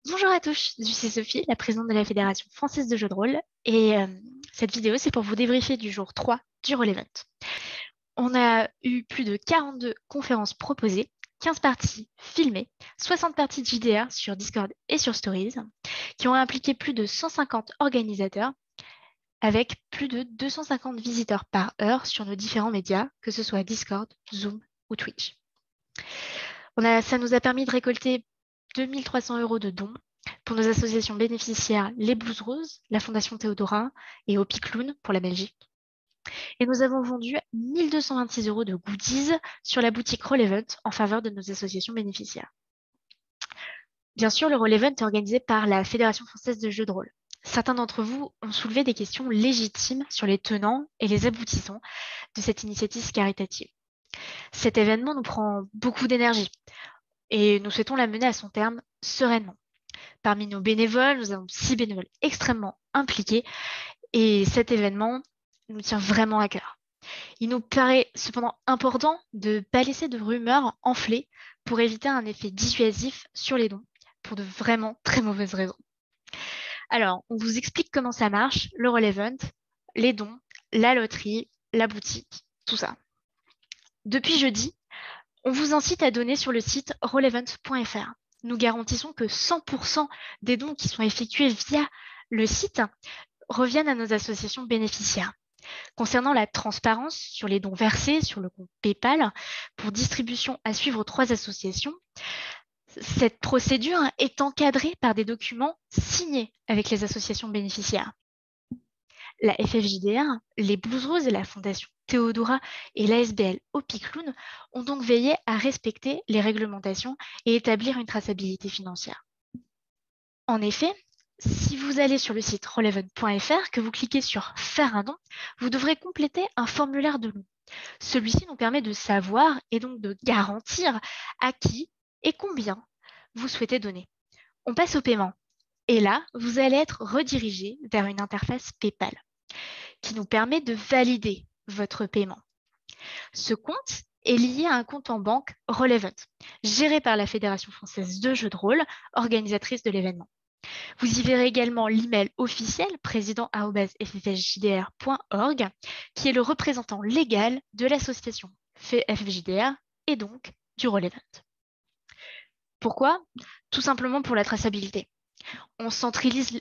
Bonjour à tous, je suis Sophie, la présidente de la Fédération française de jeux de rôle, et cette vidéo c'est pour vous débriefer du jour 3 du Roll Event. On a eu plus de 42 conférences proposées, 15 parties filmées, 60 parties de JDR sur Discord et sur Stories, qui ont impliqué plus de 150 organisateurs, avec plus de 250 visiteurs par heure sur nos différents médias, que ce soit Discord, Zoom ou Twitch. Ça nous a permis de récolter 2300 € de dons pour nos associations bénéficiaires, les Blues Roses, la Fondation Théodora et Hopi Clown pour la Belgique. Et nous avons vendu 1226 € de goodies sur la boutique Roll Event en faveur de nos associations bénéficiaires. Bien sûr, le Roll Event est organisé par la Fédération française de jeux de rôle. Certains d'entre vous ont soulevé des questions légitimes sur les tenants et les aboutissants de cette initiative caritative. Cet événement nous prend beaucoup d'énergie et nous souhaitons la mener à son terme sereinement. Parmi nos bénévoles, nous avons 6 bénévoles extrêmement impliqués et cet événement nous tient vraiment à cœur. Il nous paraît cependant important de ne pas laisser de rumeurs enflées pour éviter un effet dissuasif sur les dons pour de vraiment très mauvaises raisons. Alors, on vous explique comment ça marche, le Roll Event, les dons, la loterie, la boutique, tout ça. Depuis jeudi, on vous incite à donner sur le site rollevent.fr. Nous garantissons que 100% des dons qui sont effectués via le site reviennent à nos associations bénéficiaires. Concernant la transparence sur les dons versés sur le compte PayPal pour distribution à suivre aux 3 associations, cette procédure est encadrée par des documents signés avec les associations bénéficiaires. La FFJDR, les Blues Roses et la Fondation Théodora et l'ASBL Hopi Clown ont donc veillé à respecter les réglementations et établir une traçabilité financière. En effet, si vous allez sur le site rollevent.fr, que vous cliquez sur « Faire un don », vous devrez compléter un formulaire de don. Celui-ci nous permet de savoir et donc de garantir à qui et combien vous souhaitez donner. On passe au paiement. Et là, vous allez être redirigé vers une interface PayPal qui nous permet de valider votre paiement. Ce compte est lié à un compte en banque Roll Event, géré par la Fédération française de jeux de rôle, organisatrice de l'événement. Vous y verrez également l'email officiel président@ffjdr.org, qui est le représentant légal de l'association FFJDR et donc du Roll Event. Pourquoi? Tout simplement pour la traçabilité. On centralise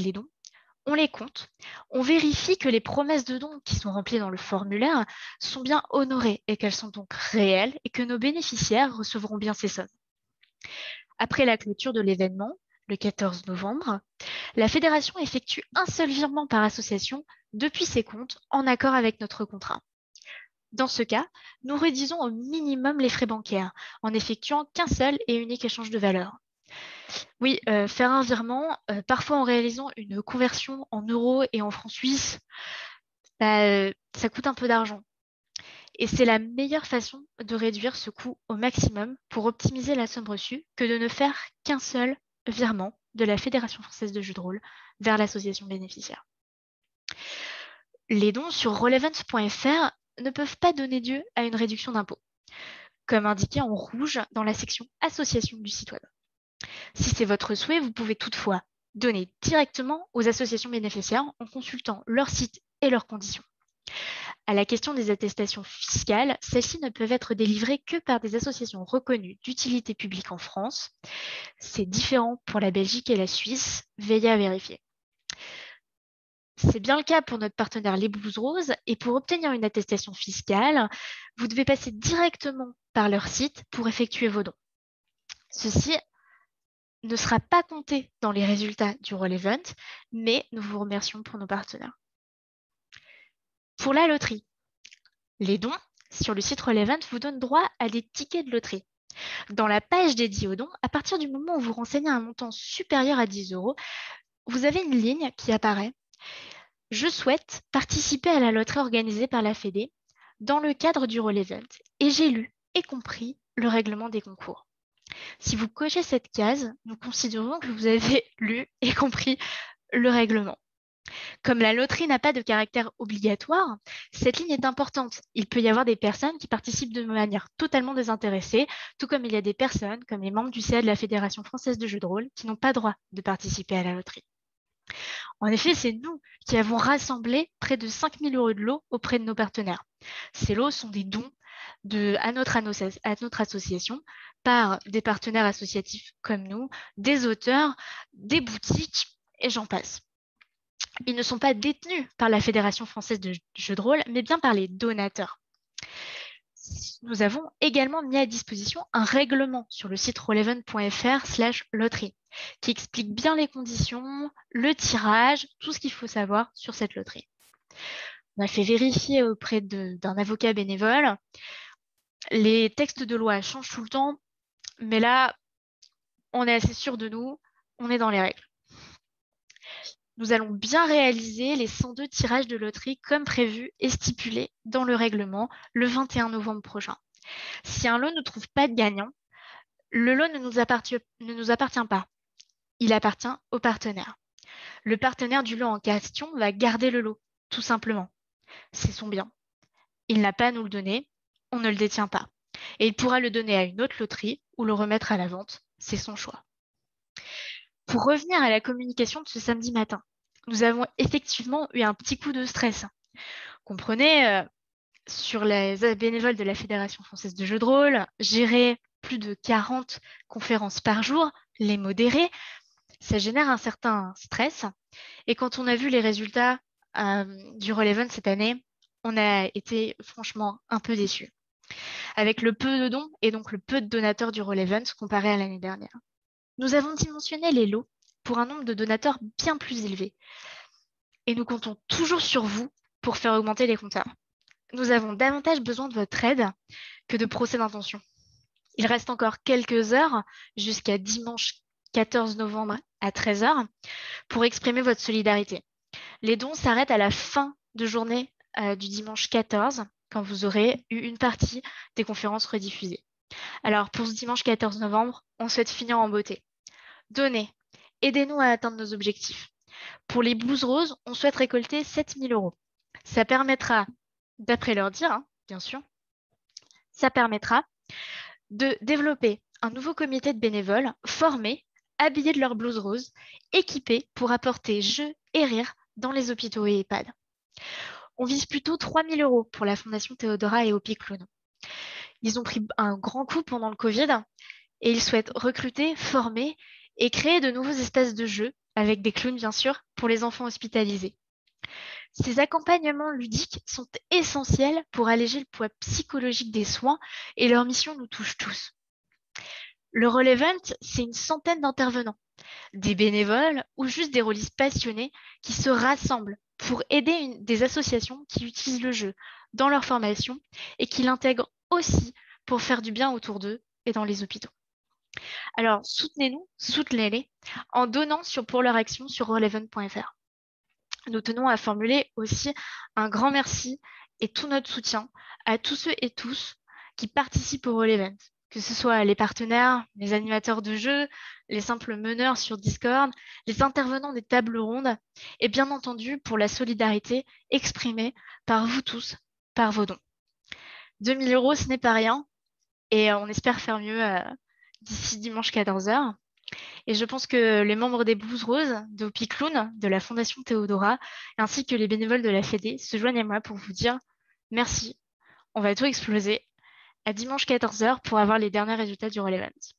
les dons, on les compte, on vérifie que les promesses de dons qui sont remplies dans le formulaire sont bien honorées et qu'elles sont donc réelles et que nos bénéficiaires recevront bien ces sommes. Après la clôture de l'événement, le 14 novembre, la fédération effectue un seul virement par association depuis ses comptes en accord avec notre contrat. Dans ce cas, nous réduisons au minimum les frais bancaires en effectuant qu'un seul et unique échange de valeurs. Oui, faire un virement, parfois en réalisant une conversion en euros et en francs suisses, ça coûte un peu d'argent. Et c'est la meilleure façon de réduire ce coût au maximum pour optimiser la somme reçue que de ne faire qu'un seul virement de la Fédération française de jeux de rôle vers l'association bénéficiaire. Les dons sur rollevent.fr ne peuvent pas donner lieu à une réduction d'impôt, comme indiqué en rouge dans la section Association du site web. Si c'est votre souhait, vous pouvez toutefois donner directement aux associations bénéficiaires en consultant leur site et leurs conditions. À la question des attestations fiscales, celles-ci ne peuvent être délivrées que par des associations reconnues d'utilité publique en France. C'est différent pour la Belgique et la Suisse. Veillez à vérifier. C'est bien le cas pour notre partenaire les Blues Roses et pour obtenir une attestation fiscale, vous devez passer directement par leur site pour effectuer vos dons. Ceci ne sera pas compté dans les résultats du Roll Event, mais nous vous remercions pour nos partenaires. Pour la loterie, les dons sur le site Roll Event vous donnent droit à des tickets de loterie. Dans la page dédiée aux dons, à partir du moment où vous renseignez un montant supérieur à 10 €, vous avez une ligne qui apparaît. Je souhaite participer à la loterie organisée par la Fédé dans le cadre du Roll Event et j'ai lu et compris le règlement des concours. Si vous cochez cette case, nous considérons que vous avez lu et compris le règlement. Comme la loterie n'a pas de caractère obligatoire, cette ligne est importante. Il peut y avoir des personnes qui participent de manière totalement désintéressée, tout comme il y a des personnes, comme les membres du CA de la Fédération française de jeux de rôle, qui n'ont pas droit de participer à la loterie. En effet, c'est nous qui avons rassemblé près de 5 000 € de lots auprès de nos partenaires. Ces lots sont des dons à notre association par des partenaires associatifs comme nous, des auteurs, des boutiques, et j'en passe. Ils ne sont pas détenus par la Fédération française de jeux de rôle, mais bien par les donateurs. Nous avons également mis à disposition un règlement sur le site roll11.fr/loterie qui explique bien les conditions, le tirage, tout ce qu'il faut savoir sur cette loterie. On a fait vérifier auprès d'un avocat bénévole. Les textes de loi changent tout le temps, mais là, on est assez sûr de nous, on est dans les règles. Nous allons bien réaliser les 102 tirages de loterie comme prévu et stipulé dans le règlement le 21 novembre prochain. Si un lot ne trouve pas de gagnant, le lot ne nous appartient pas. Il appartient au partenaire. Le partenaire du lot en question va garder le lot, tout simplement. C'est son bien. Il n'a pas à nous le donner, on ne le détient pas. Et il pourra le donner à une autre loterie ou le remettre à la vente, c'est son choix. Pour revenir à la communication de ce samedi matin, nous avons effectivement eu un petit coup de stress. Comprenez, sur les bénévoles de la Fédération française de jeux de rôle, gérer plus de 40 conférences par jour, les modérer, ça génère un certain stress. Et quand on a vu les résultats du Roll11 cette année, on a été franchement un peu déçus. Avec le peu de dons et donc le peu de donateurs du Roll11 comparé à l'année dernière. Nous avons dimensionné les lots pour un nombre de donateurs bien plus élevé. Et nous comptons toujours sur vous pour faire augmenter les compteurs. Nous avons davantage besoin de votre aide que de procès d'intention. Il reste encore quelques heures jusqu'à dimanche 14 novembre à 13 h pour exprimer votre solidarité. Les dons s'arrêtent à la fin de journée du dimanche 14 quand vous aurez eu une partie des conférences rediffusées. Alors pour ce dimanche 14 novembre, on souhaite finir en beauté. Donnez, aidez-nous à atteindre nos objectifs. Pour les blouses roses, on souhaite récolter 7 000 €. Ça permettra, d'après leur dire, bien sûr, ça permettra de développer un nouveau comité de bénévoles formés, habillés de leur blouse rose, équipés pour apporter jeux et rire dans les hôpitaux et EHPAD. On vise plutôt 3 000 € pour la Fondation Théodora et Hopi Clown. Ils ont pris un grand coup pendant le Covid et ils souhaitent recruter, former et créer de nouveaux espaces de jeu, avec des clowns bien sûr, pour les enfants hospitalisés. Ces accompagnements ludiques sont essentiels pour alléger le poids psychologique des soins et leur mission nous touche tous. Le Roll11, c'est une centaine d'intervenants, des bénévoles ou juste des rôlistes passionnés qui se rassemblent pour aider des associations qui utilisent le jeu dans leur formation et qui l'intègrent aussi pour faire du bien autour d'eux et dans les hôpitaux. Alors, soutenez-nous, soutenez-les en donnant pour leur action sur roll11.fr. Nous tenons à formuler aussi un grand merci et tout notre soutien à tous ceux et tous qui participent au Roll11, que ce soit les partenaires, les animateurs de jeux, les simples meneurs sur Discord, les intervenants des tables rondes, et bien entendu pour la solidarité exprimée par vous tous, par vos dons. 2 000 €, ce n'est pas rien, et on espère faire mieux d'ici dimanche 14 h. Et je pense que les membres des Blues Roses, de Hopi Clown, de la Fondation Théodora, ainsi que les bénévoles de la Fédé se joignent à moi pour vous dire merci, on va tout exploser. À dimanche 14 h pour avoir les derniers résultats du Roll11.